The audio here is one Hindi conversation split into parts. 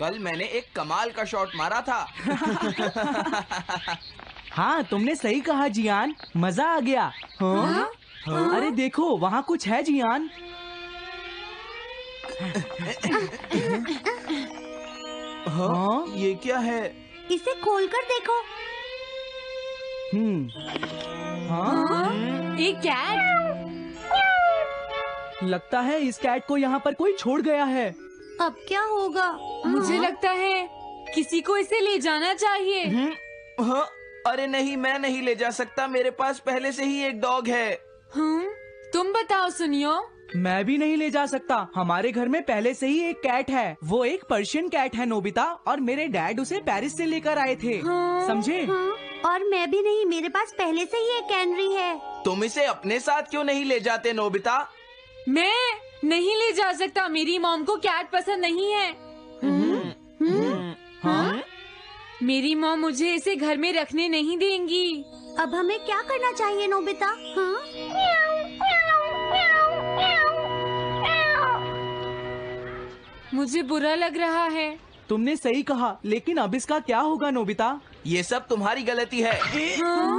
कल मैंने एक कमाल का शॉट मारा था। हाँ, तुमने सही कहा जियान, मजा आ गया। हाँ? अरे देखो, वहाँ कुछ है जियान। हाँ? ये क्या है? इसे खोलकर देखो। हाँ? एक कैट। लगता है इस कैट को यहाँ पर कोई छोड़ गया है। अब क्या होगा? मुझे लगता है किसी को इसे ले जाना चाहिए। हाँ? अरे नहीं, मैं नहीं ले जा सकता, मेरे पास पहले से ही एक डॉग है। तुम बताओ सुनियो। मैं भी नहीं ले जा सकता, हमारे घर में पहले से ही एक कैट है। वो एक पर्शियन कैट है नोबिता, और मेरे डैड उसे पेरिस से लेकर आए थे। समझे? और मैं भी नहीं, मेरे पास पहले से ही एक कैनरी है। तुम इसे अपने साथ क्यों नहीं ले जाते नोबिता? मैं नहीं ले जा सकता, मेरी मॉम को कैट पसंद नहीं है। हाँ? मेरी मॉम मुझे इसे घर में रखने नहीं देंगी। अब हमें क्या करना चाहिए नोबिता? हाँ? मुझे बुरा लग रहा है। तुमने सही कहा, लेकिन अब इसका क्या होगा नोबिता? ये सब तुम्हारी गलती है।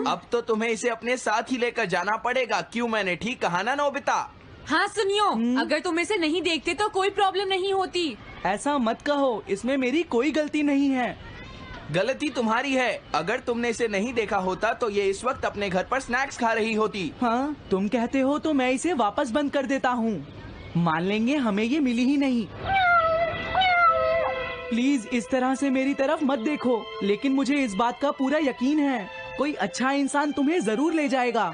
अब तो तुम्हें इसे अपने साथ ही लेकर जाना पड़ेगा। क्यों, मैंने ठीक कहा ना नोबिता? हाँ सुनियो, अगर तुम इसे नहीं देखते तो कोई प्रॉब्लम नहीं होती। ऐसा मत कहो, इसमें मेरी कोई गलती नहीं है। गलती तुम्हारी है। अगर तुमने इसे नहीं देखा होता तो ये इस वक्त अपने घर पर स्नैक्स खा रही होती। हाँ, तुम कहते हो तो मैं इसे वापस बंद कर देता हूँ। मान लेंगे हमें ये मिली ही नहीं। प्लीज इस तरह से मेरी तरफ मत देखो, लेकिन मुझे इस बात का पूरा यकीन है, कोई अच्छा इंसान तुम्हें जरूर ले जाएगा।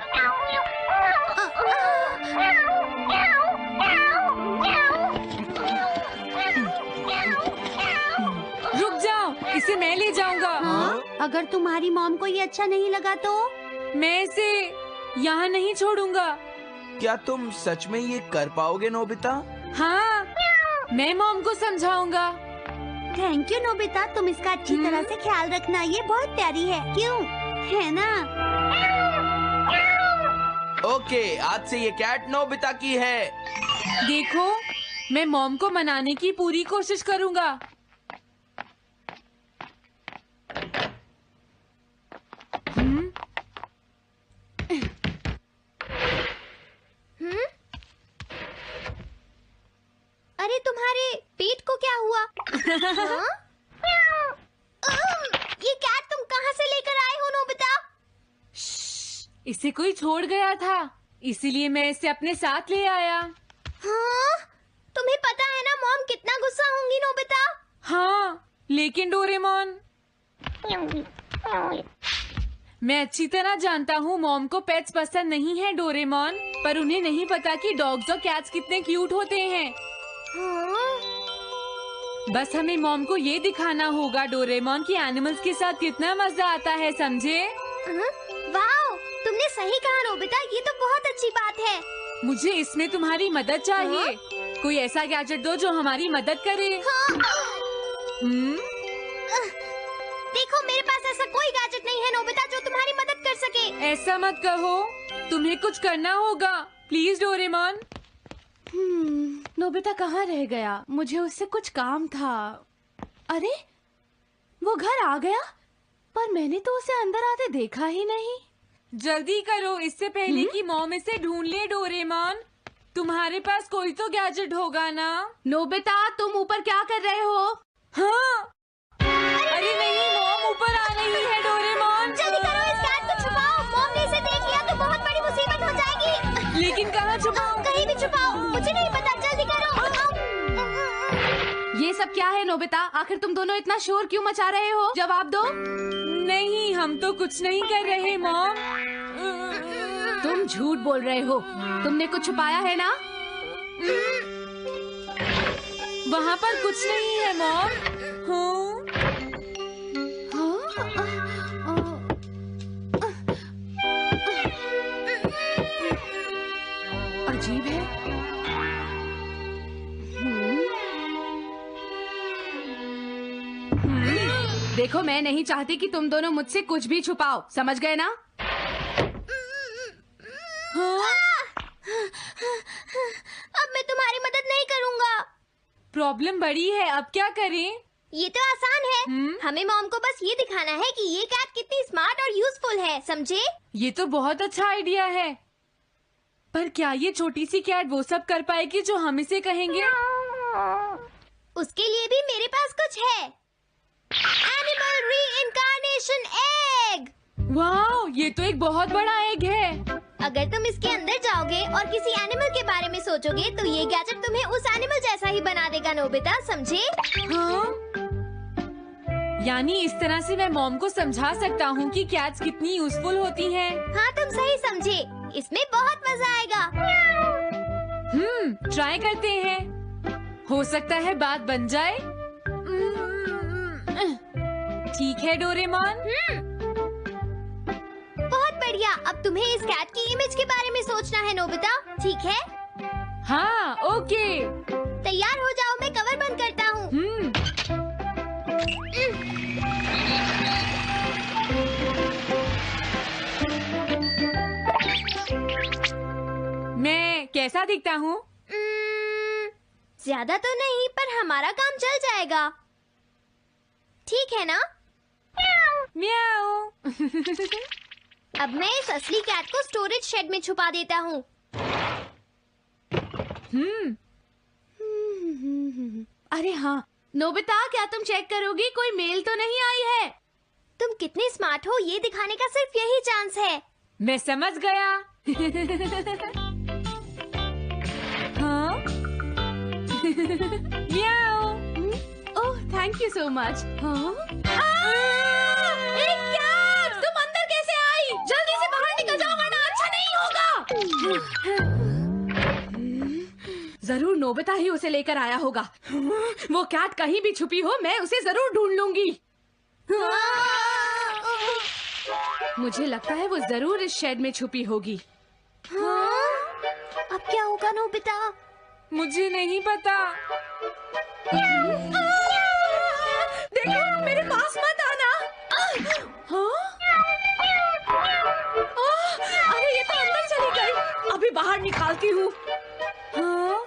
रुक जाओ, इसे मैं ले जाऊंगा। अगर तुम्हारी मॉम को ये अच्छा नहीं लगा तो? मैं इसे यहाँ नहीं छोड़ूंगा। क्या तुम सच में ये कर पाओगे नोबिता? हाँ, मैं मॉम को समझाऊंगा। थैंक यू नोबिता, तुम इसका अच्छी तरह से ख्याल रखना, ये बहुत प्यारी है। क्यों, है ना? ओके, आज से ये कैट नोबिता की है। देखो, मैं मॉम को मनाने की पूरी कोशिश करूंगा। अरे तुम्हारे पेट को क्या हुआ? हाँ? ये कैट तुम कहाँ से लेकर आए हो नोबिता? इसे कोई छोड़ गया था, इसीलिए मैं इसे अपने साथ ले आया। हाँ? तुम्हें पता है ना मॉम कितना गुस्सा होंगी नोबिता? हाँ, लेकिन डोरेमोन, मैं अच्छी तरह जानता हूँ मॉम को पेट्स पसंद नहीं है डोरेमोन, पर उन्हें नहीं पता कि डॉग्स और कैट्स कितने क्यूट होते हैं। हाँ? बस हमें मॉम को ये दिखाना होगा डोरेमोन कि एनिमल्स के साथ कितना मजा आता है, समझे? वाओ, तुमने सही कहा नोबिता, ये तो बहुत अच्छी बात है। मुझे इसमें तुम्हारी मदद चाहिए। कोई ऐसा गैजेट दो जो हमारी मदद करे। देखो, मेरे पास ऐसा कोई गैजेट नहीं है नोबिता जो तुम्हारी मदद कर सके। ऐसा मत कहो, तुम्हें कुछ करना होगा, प्लीज डोरेमोन। नोबिता कहाँ रह गया? मुझे उससे कुछ काम था। अरे, वो घर आ गया, पर मैंने तो उसे अंदर आते देखा ही नहीं। जल्दी करो, इससे पहले कि मॉम इसे ढूंढ ले डोरेमोन। तुम्हारे पास कोई तो गैजेट होगा ना? नोबिता, तुम ऊपर क्या कर रहे हो? हाँ? अरे नहीं, मॉम ऊपर आ रही है डोरेमोन। जल्दी करो, इस कैट को छुपाओ। मॉम ने इसे देख लिया तो बहुत बड़ी मुसीबत हो जाएगी। लेकिन कहाँ छुपाऊं? कहीं भी छुपाओ, मुझे नहीं पता, जल्दी करो। ये सब क्या है नोबिता? आखिर तुम दोनों इतना शोर क्यों मचा रहे हो? जवाब दो। नहीं, हम तो कुछ नहीं कर रहे मॉम। तुम झूठ बोल रहे हो, तुमने कुछ छुपाया है ना? वहाँ पर कुछ नहीं है मॉम। अजीब है। देखो, मैं नहीं चाहती कि तुम दोनों मुझसे कुछ भी छुपाओ, समझ गए ना? अब मैं तुम्हारी मदद नहीं करूँगा। प्रॉब्लम बड़ी है, अब क्या करें? ये तो आसान है। हमें मॉम को बस ये दिखाना है कि ये कैट कितनी स्मार्ट और यूजफुल है, समझे? ये तो बहुत अच्छा आइडिया है, पर क्या ये छोटी सी कैट वो सब कर पाएगी जो हम इसे कहेंगे? उसके लिए भी मेरे पास कुछ है। Animal reincarnation egg. वाह, ये तो एक बहुत बड़ा एग है। अगर तुम इसके अंदर जाओगे और किसी एनिमल के बारे में सोचोगे तो ये गैजेट तुम्हें उस एनिमल जैसा ही बना देगा, नोबिता, समझे? हाँ? यानी इस तरह से मैं मॉम को समझा सकता हूँ कि कैट्स कितनी यूजफुल होती हैं। हाँ, तुम सही समझे। इसमें बहुत मजा आएगा। ट्राई करते हैं। हो सकता है बात बन जाए। ठीक है डोरेमोन। बहुत बढ़िया। अब तुम्हें इस कैट की इमेज के बारे में सोचना है, नोबिता, ठीक है? हाँ, ओके। तैयार हो जाओ, मैं कवर बंद करता हूँ। मैं कैसा दिखता हूँ? ज्यादा तो नहीं, पर हमारा काम चल जाएगा, ठीक है ना? म्याऊ। अब मैं इस असली कैट को स्टोरेज शेड में छुपा देता हूँ। अरे हाँ नोबिता, क्या तुम चेक करोगी कोई मेल तो नहीं आई है? तुम कितने स्मार्ट हो ये दिखाने का सिर्फ यही चांस है। मैं समझ गया। हाँ? म्याऊ। ओह, थैंक यू सो मच। तुम अंदर कैसे आई? जल्दी से बाहर निकल जाओ वरना अच्छा नहीं होगा। जरूर नोबिता ही उसे लेकर आया होगा। वो कैट कहीं भी छुपी हो, मैं उसे जरूर ढूंढ लूंगी। मुझे लगता है वो जरूर इस शेड में छुपी होगी। अब क्या होगा नोबिता? मुझे नहीं पता। देखो, मेरे पास मत आना। अरे ये तो अंदर चली गई। अभी बाहर निकालती हूँ। हाँ?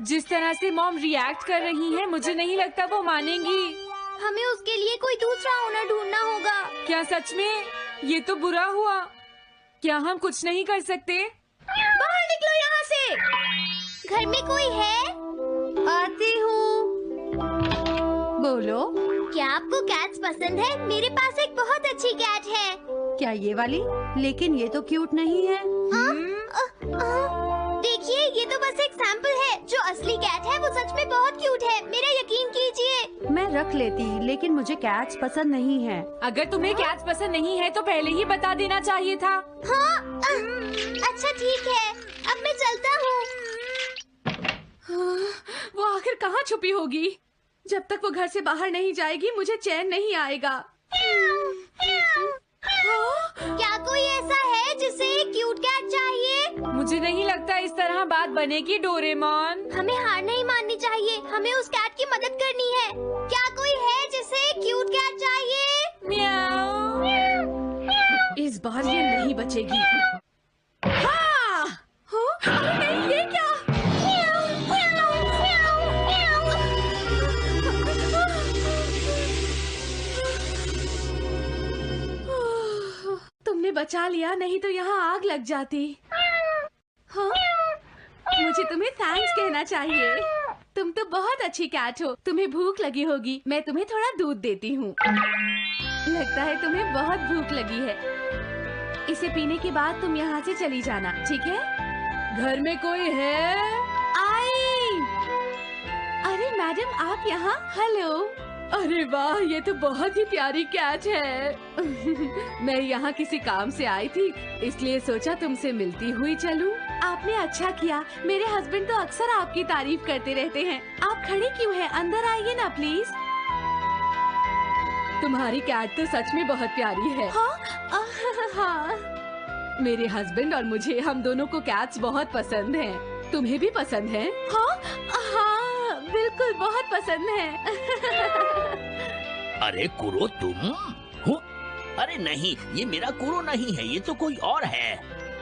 जिस तरह से मॉम रिएक्ट कर रही है, मुझे नहीं लगता वो मानेंगी। हमें उसके लिए कोई दूसरा ओनर ढूंढना होगा। क्या सच में? ये तो बुरा हुआ। क्या हम कुछ नहीं कर सकते? बाहर निकलो यहाँ से। घर में कोई है? आती हूँ। बोलो, क्या आपको कैट्स पसंद है? मेरे पास एक बहुत अच्छी कैट है। क्या ये वाली? लेकिन ये तो क्यूट नहीं है। देखिए, ये तो बस एक सैंपल है। जो असली कैट है वो सच में बहुत क्यूट है, मेरा यकीन कीजिए। मैं रख लेती, लेकिन मुझे कैट्स पसंद नहीं है। अगर तुम्हें कैट्स पसंद नहीं है तो पहले ही बता देना चाहिए था। हाँ, अच्छा ठीक है, अब मैं चलता हूँ। वो आखिर कहाँ छुपी होगी? जब तक वो घर से बाहर नहीं जाएगी मुझे चैन नहीं आएगा। क्या कोई ऐसा है जिसे एक क्यूट कैट चाहिए? मुझे नहीं लगता इस तरह बात बनेगी डोरेमोन। हमें हार नहीं माननी चाहिए, हमें उस कैट की मदद करनी है। क्या कोई है जिसे एक क्यूट कैट चाहिए? म्याऊ। इस बार ये नहीं बचेगी। हाँ! अरे नहीं, ये क्या? तुमने बचा लिया, नहीं तो यहाँ आग लग जाती। हाँ? मुझे तुम्हें थैंक्स कहना चाहिए। तुम तो बहुत अच्छी कैट हो। तुम्हें भूख लगी होगी, मैं तुम्हें थोड़ा दूध देती हूँ। लगता है तुम्हें बहुत भूख लगी है। इसे पीने के बाद तुम यहाँ से चली जाना, ठीक है? घर में कोई है? आई! अरे मैडम, आप यहाँ? हेलो। अरे वाह, ये तो बहुत ही प्यारी कैट है। मैं यहाँ किसी काम से आई थी, इसलिए सोचा तुमसे मिलती हुई चलूं। आपने अच्छा किया। मेरे हस्बैंड तो अक्सर आपकी तारीफ करते रहते हैं। आप खड़े क्यों हैं? अंदर आइए ना प्लीज। तुम्हारी कैट तो सच में बहुत प्यारी है। हाँ? हाँ। मेरे हस्बैंड और मुझे, हम दोनों को कैट्स बहुत पसंद हैं। तुम्हें भी पसंद है? हाँ, हाँ, बिल्कुल बहुत पसंद है। अरे कुरो, तुम हो? अरे नहीं, ये मेरा कुरो नहीं है, ये तो कोई और है।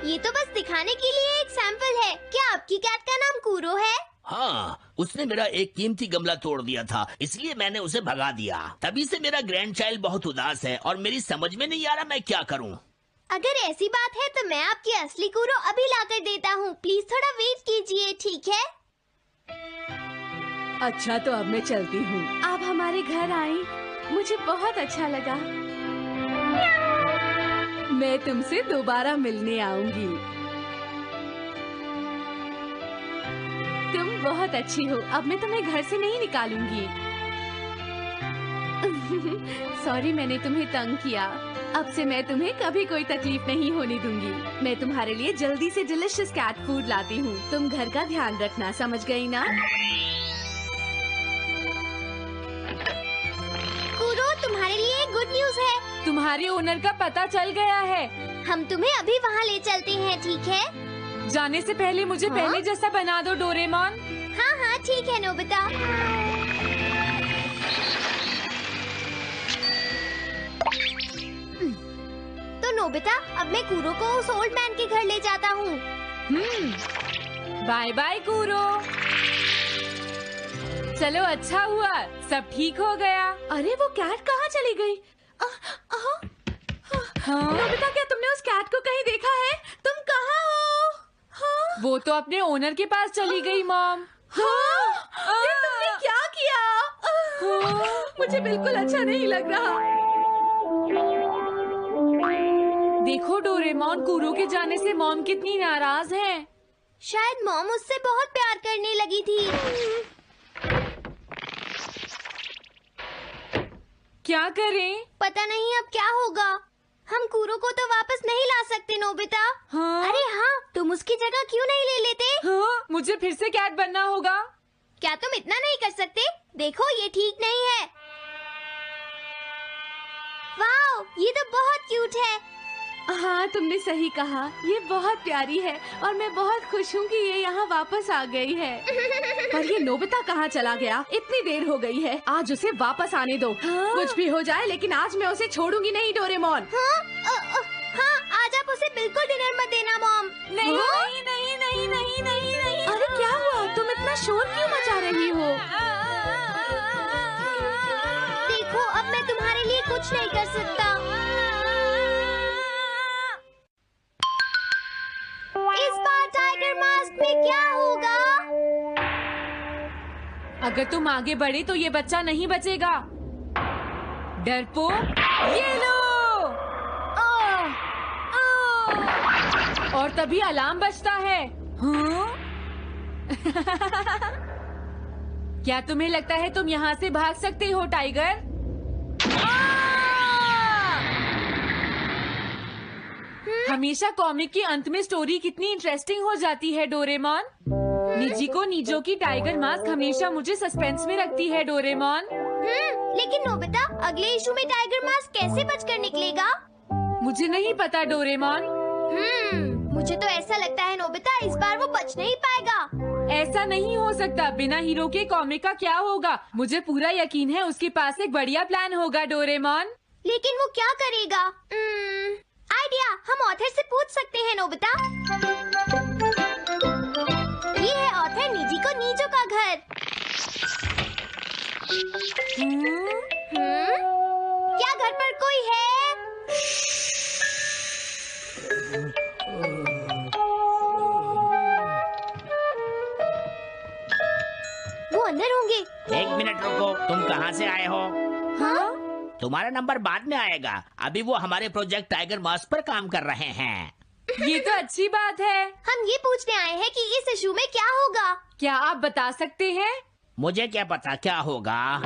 ये तो बस दिखाने के लिए एक सैंपल है। क्या आपकी कैट का नाम कूरो है? हाँ, उसने मेरा एक कीमती गमला तोड़ दिया था, इसलिए मैंने उसे भगा दिया। तभी से मेरा ग्रैंड चाइल्ड बहुत उदास है और मेरी समझ में नहीं आ रहा मैं क्या करूं। अगर ऐसी बात है तो मैं आपकी असली कूरो अभी लाकर देता हूँ। प्लीज थोड़ा वेट कीजिए, ठीक है? अच्छा तो अब मैं चलती हूँ। आप हमारे घर आई, मुझे बहुत अच्छा लगा। मैं तुमसे दोबारा मिलने आऊंगी। तुम बहुत अच्छी हो। अब मैं तुम्हें घर से नहीं निकालूंगी। सॉरी मैंने तुम्हें तंग किया। अब से मैं तुम्हें कभी कोई तकलीफ नहीं होने दूंगी। मैं तुम्हारे लिए जल्दी से डिलिशियस कैट फूड लाती हूँ। तुम घर का ध्यान रखना, समझ गई ना? कूरो, तुम्हारे लिए गुड न्यूज है। तुम्हारे ओनर का पता चल गया है। हम तुम्हें अभी वहाँ ले चलते हैं, ठीक है? जाने से पहले मुझे पहले जैसा बना दो डोरेमोन। हाँ हाँ ठीक है नोबिता। तो नोबिता, अब मैं कूरो को उस ओल्ड मैन के घर ले जाता हूँ। Bye bye Kuro. चलो अच्छा हुआ, सब ठीक हो गया। अरे वो कैट कहाँ चली गई? नोबिता, क्या तुमने उस कैट को कहीं देखा है? तुम कहाँ हो? हाँ? वो तो अपने ओनर के पास चली गई मॉम। हाँ? ये तुमने क्या किया? मुझे बिल्कुल अच्छा नहीं लग रहा। देखो डोरेमोन, कूरो के जाने से मॉम कितनी नाराज हैं। शायद मॉम उससे बहुत प्यार करने लगी थी। क्या करें? पता नहीं अब क्या होगा। हम कूरो को तो वापस नहीं ला सकते नोबिता। हाँ? अरे हाँ, तुम उसकी जगह क्यों नहीं ले लेते? हाँ? मुझे फिर से कैट बनना होगा। क्या तुम इतना नहीं कर सकते? देखो ये ठीक नहीं है। वाओ, ये तो बहुत क्यूट है। हाँ तुमने सही कहा, ये बहुत प्यारी है और मैं बहुत खुश हूँ कि ये यहाँ वापस आ गई है। पर ये नोबिता कहाँ चला गया? इतनी देर हो गई है, आज उसे वापस आने दो। हाँ? कुछ भी हो जाए लेकिन आज मैं उसे छोड़ूंगी नहीं डोरेमोन। हाँ, आज आप उसे बिल्कुल डिनर मत देना मॉम। नहीं हाँ? नहीं नहीं नहीं नहीं नहीं नहीं। अरे क्या हुआ? तुम इतना शोर क्यों मचा रही हो? देखो अब मैं तुम्हारे लिए कुछ नहीं कर सकता। इस बार टाइगर मास्क में क्या होगा? अगर तुम आगे बढ़े तो ये बच्चा नहीं बचेगा। डरपोक, ये लो। और तभी अलार्म बजता है। हाँ? क्या तुम्हें लगता है तुम यहाँ से भाग सकते हो टाइगर? हमेशा कॉमिक के अंत में स्टोरी कितनी इंटरेस्टिंग हो जाती है डोरेमोन। निजी को नीजो की टाइगर मास्क हमेशा मुझे सस्पेंस में रखती है डोरेमोन। लेकिन नोबिता, अगले इशू में टाइगर मास्क कैसे बचकर निकलेगा? मुझे नहीं पता डोरेमोन। मुझे तो ऐसा लगता है नोबिता, इस बार वो बच नहीं पाएगा। ऐसा नहीं हो सकता। बिना हीरो के कॉमिक का क्या होगा? मुझे पूरा यकीन है उसके पास एक बढ़िया प्लान होगा डोरेमोन। लेकिन वो क्या करेगा? आइडिया, हम ऑथर से पूछ सकते हैं नोबिता। ये है ऑथर निजी को नीजो का घर। क्या घर पर कोई है? वो अंदर होंगे। एक मिनट रुको, तुम कहाँ से आए हो? हाँ? तुम्हारा नंबर बाद में आएगा। अभी वो हमारे प्रोजेक्ट टाइगर मास्क पर काम कर रहे हैं। ये तो अच्छी बात है। हम ये पूछने आए हैं कि इस इशू में क्या होगा। क्या आप बता सकते हैं? मुझे क्या पता क्या होगा।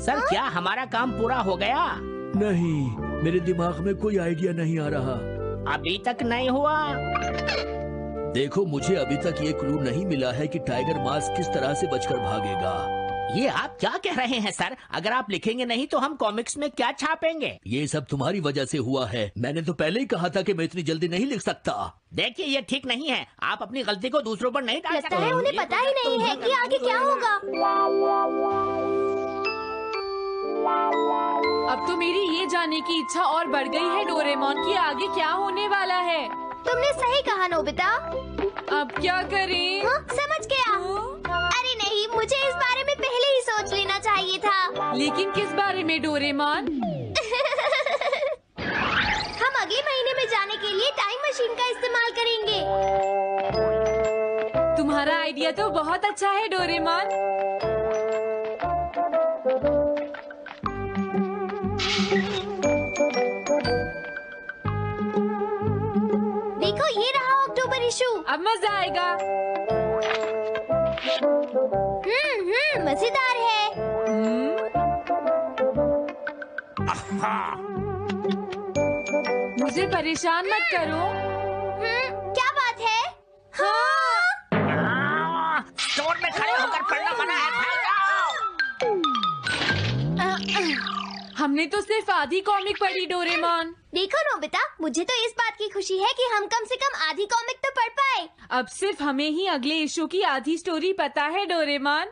सर, क्या हमारा काम पूरा हो गया? नहीं, मेरे दिमाग में कोई आइडिया नहीं आ रहा। अभी तक नहीं हुआ। देखो, मुझे अभी तक ये क्लू नहीं मिला है कि टाइगर मास्क किस तरह से बचकर भागेगा। ये आप क्या कह रहे हैं सर? अगर आप लिखेंगे नहीं तो हम कॉमिक्स में क्या छापेंगे? ये सब तुम्हारी वजह से हुआ है। मैंने तो पहले ही कहा था कि मैं इतनी जल्दी नहीं लिख सकता। देखिए, ये ठीक नहीं है। आप अपनी गलती को दूसरों पर नहीं डाल लगता सकते। है उन्हें पता ही नहीं है कि आगे क्या होगा। अब तो मेरी ये जानने की इच्छा और बढ़ गई है डोरेमोन कि आगे क्या होने वाला है। तुमने सही कहा नोबिता। अब क्या करें? हाँ, समझ गया। अरे नहीं, था। लेकिन किस बारे में डोरेमोन? हम अगले महीने में जाने के लिए टाइम मशीन का इस्तेमाल करेंगे। तुम्हारा आइडिया तो बहुत अच्छा है डोरेमोन। देखो ये रहा अक्टूबर इशू। अब मजा आएगा। मजेदार है। मुझे परेशान मत करो। क्या बात है? हाँ। स्टोर में खड़े होकर पढ़ना मना है, भाग जाओ। हमने तो सिर्फ आधी कॉमिक पढ़ी डोरेमोन। देखो नोबिता, मुझे तो इस बात की खुशी है कि हम कम से कम आधी कॉमिक तो पढ़ पाए। अब सिर्फ हमें ही अगले इशू की आधी स्टोरी पता है डोरेमोन।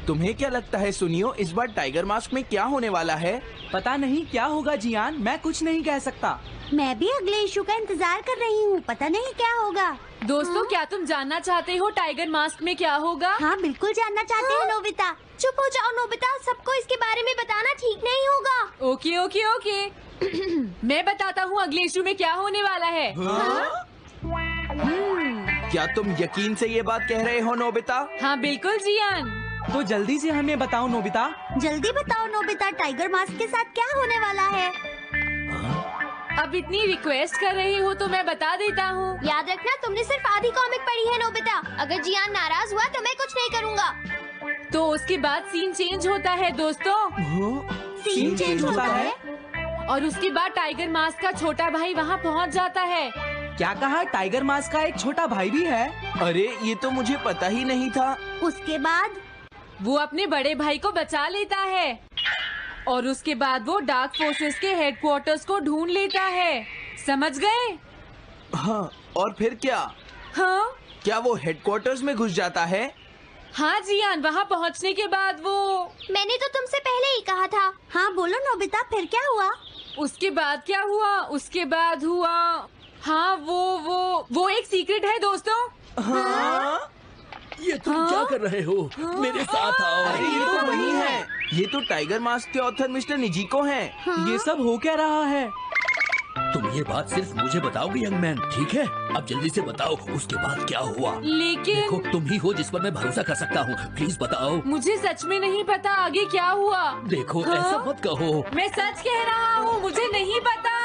तुम्हें क्या लगता है सुनियो, इस बार टाइगर मास्क में क्या होने वाला है? पता नहीं क्या होगा जियान, मैं कुछ नहीं कह सकता। मैं भी अगले इशू का इंतजार कर रही हूँ, पता नहीं क्या होगा। दोस्तों, क्या तुम जानना चाहते हो टाइगर मास्क में क्या होगा? हाँ बिल्कुल जानना चाहते हैं नोबिता। चुप हो जाओ नोबिता, सबको इसके बारे में बताना ठीक नहीं होगा। Okay okay okay. मैं बताता हूँ अगले इशू में क्या होने वाला है। क्या तुम यकीन से ये बात कह रहे हो नोबिता? हाँ बिल्कुल जियान। तो जल्दी से हमें बताओ नोबिता। जल्दी बताओ नोबिता, टाइगर मास्क के साथ क्या होने वाला है? अब इतनी रिक्वेस्ट कर रहे हो तो मैं बता देता हूँ। याद रखना, तुमने सिर्फ आधी कॉमिक पढ़ी है नोबिता। अगर जियान नाराज हुआ तो मैं कुछ नहीं करूँगा। तो उसके बाद सीन चेंज होता है दोस्तों। सीन चेंज होता है? और उसके बाद टाइगर मास्क का छोटा भाई वहाँ पहुँच जाता है। क्या कहा? टाइगर मास्क का एक छोटा भाई भी है? अरे ये तो मुझे पता ही नहीं था। उसके बाद वो अपने बड़े भाई को बचा लेता है और उसके बाद वो डार्क फोर्सेस के हेडक्वार्टर्स को ढूंढ लेता है। समझ गए? हाँ, और फिर क्या? हाँ क्या वो हेडक्वार्टर्स में घुस जाता है? हाँ जियान, वहाँ पहुँचने के बाद वो मैंने तो तुमसे पहले ही कहा था। हाँ बोलो नोबिता, फिर क्या हुआ? उसके बाद क्या हुआ? उसके बाद हुआ, हाँ वो एक सीक्रेट है दोस्तों। हाँ? ये तुम क्या कर रहे हो? मेरे साथ आओ। अरे ये तो वही है। ये तो टाइगर मास्क के ऑथर मिस्टर निजिको हैं। ये सब हो क्या रहा है? तुम ये बात सिर्फ मुझे बताओगे यंग मैन, ठीक है? अब जल्दी से बताओ उसके बाद क्या हुआ। लेकिन देखो, तुम ही हो जिस पर मैं भरोसा कर सकता हूँ। प्लीज बताओ। मुझे सच में नहीं पता आगे क्या हुआ। देखो, हाँ? ऐसा मत कहो। मैं सच कह रहा हूँ, मुझे नहीं पता।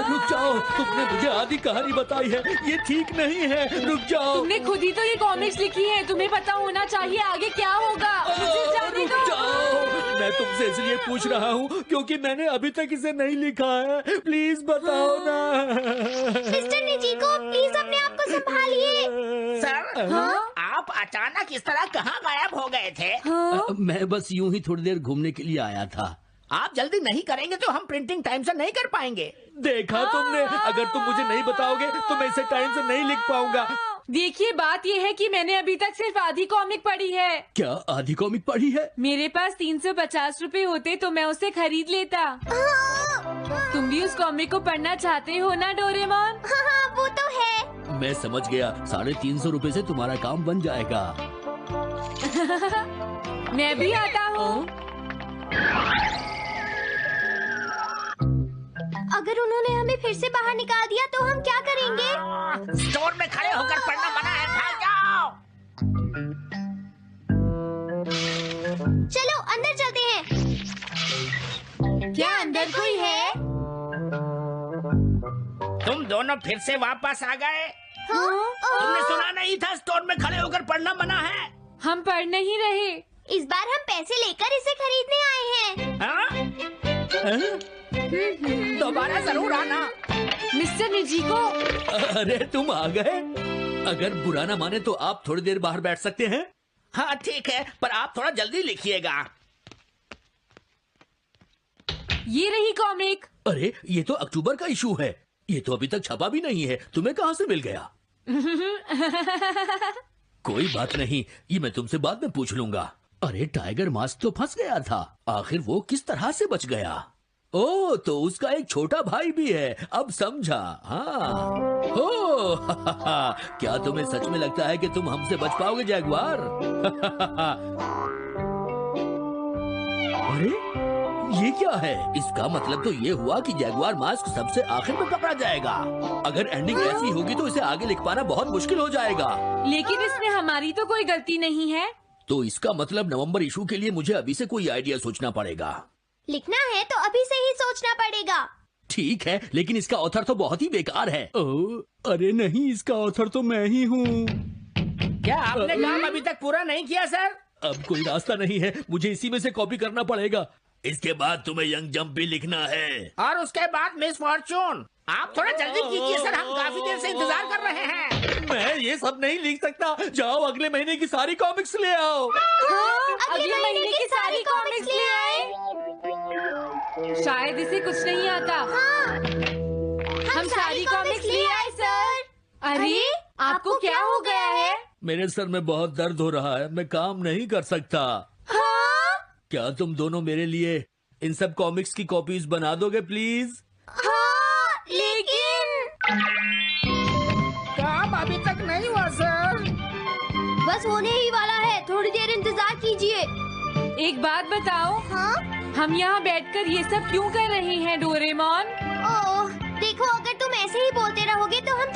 रुक जाओ, तुमने मुझे आधी कहानी बताई है, ये ठीक नहीं है। रुक जाओ। तुमने खुद ही तो ये कॉमिक्स लिखी है, तुम्हें पता होना चाहिए आगे क्या होगा। मुझे जाने रुक दो। जाओ। मैं तुमसे इसलिए पूछ रहा हूँ क्योंकि मैंने अभी तक इसे नहीं लिखा है। प्लीज बताओ ना। मिस्टर निजिको, प्लीज अपने आप को संभालिए। सर, हाँ? आप अचानक इस तरह कहाँ गायब हो गए थे? मैं बस यूं ही थोड़ी देर घूमने के लिए आया था। आप जल्दी नहीं करेंगे तो हम प्रिंटिंग टाइम से नहीं कर पाएंगे। देखा तुमने, अगर तुम मुझे नहीं बताओगे तो मैं इसे टाइम से नहीं लिख पाऊंगा। देखिए, बात ये है कि मैंने अभी तक सिर्फ आधी कॉमिक पढ़ी है। क्या आधी कॉमिक पढ़ी है? मेरे पास 350 रुपए होते तो मैं उसे खरीद लेता। तुम भी उस कॉमिक को पढ़ना चाहते हो ना डोरेमोन? हाँ, वो तो है। मैं समझ गया, 350 रुपए से तुम्हारा काम बन जाएगा। मैं भी आता हूँ। अगर उन्होंने हमें फिर से बाहर निकाल दिया तो हम क्या करेंगे? स्टोर में खड़े होकर पढ़ना मना है, भाग जाओ। चलो अंदर चलते हैं। क्या अंदर कोई है? तुम दोनों फिर से वापस आ गए। हाँ? तुमने सुना नहीं था स्टोर में खड़े होकर पढ़ना मना है? हम पढ़ नहीं रहे। इस बार हम पैसे लेकर इसे खरीदने आए हैं। हाँ? दोबारा जरूर आना। मिस्टर निजिको, अरे तुम आ गए। अगर बुरा ना माने तो आप थोड़ी देर बाहर बैठ सकते हैं। हाँ ठीक है, पर आप थोड़ा जल्दी लिखिएगा। ये रही कॉमिक। अरे ये तो अक्टूबर का इशू है, ये तो अभी तक छपा भी नहीं है। तुम्हें कहाँ से मिल गया? कोई बात नहीं, ये मैं तुमसे बाद में पूछ लूंगा। अरे टाइगर मास्क तो फंस गया था, आखिर वो किस तरह से बच गया? ओ, तो उसका एक छोटा भाई भी है, अब समझा। हाँ। ओ, क्या तुम्हें सच में लगता है कि तुम हमसे बच पाओगे जैगुआर? अरे ये क्या है? इसका मतलब तो ये हुआ कि जैगुआर मास्क सबसे आखिर में पकड़ा जाएगा। अगर एंडिंग ऐसी होगी तो इसे आगे लिख पाना बहुत मुश्किल हो जाएगा। लेकिन इसमें हमारी तो कोई गलती नहीं है। तो इसका मतलब नवंबर इशू के लिए मुझे अभी से कोई आइडिया सोचना पड़ेगा। लिखना है तो अभी से ही सोचना पड़ेगा। ठीक है, लेकिन इसका ऑथर तो बहुत ही बेकार है। अरे नहीं, इसका ऑथर तो मैं ही हूँ। क्या आपने काम अभी तक पूरा नहीं किया सर? अब कोई रास्ता नहीं है, मुझे इसी में से कॉपी करना पड़ेगा। इसके बाद तुम्हें यंग जंप भी लिखना है। और उसके बाद मिस फॉर्चून। आप थोड़ा जल्दी कीजिए सर, हम काफी देर से इंतजार कर रहे हैं। मैं ये सब नहीं लिख सकता। जाओ अगले महीने की सारी कॉमिक्स ले आओ। अगले महीने की सारी कॉमिक्स ले आए। शायद इसे कुछ नहीं आता। हम सारी कॉमिक्स ले आए सर। अरे आपको क्या हो गया है? मेरे सर में बहुत दर्द हो रहा है, मैं काम नहीं कर सकता। क्या तुम दोनों मेरे लिए इन सब कॉमिक्स की कॉपीज बना दोगे प्लीज? लेकिन काम अभी तक नहीं हुआ सर। बस होने ही वाला है, थोड़ी देर इंतजार कीजिए। एक बात बताओ, हम यहाँ बैठकर ये सब क्यों कर रहे हैं डोरेमोन? ओह, देखो अगर तुम ऐसे ही बोलते रहोगे तो हम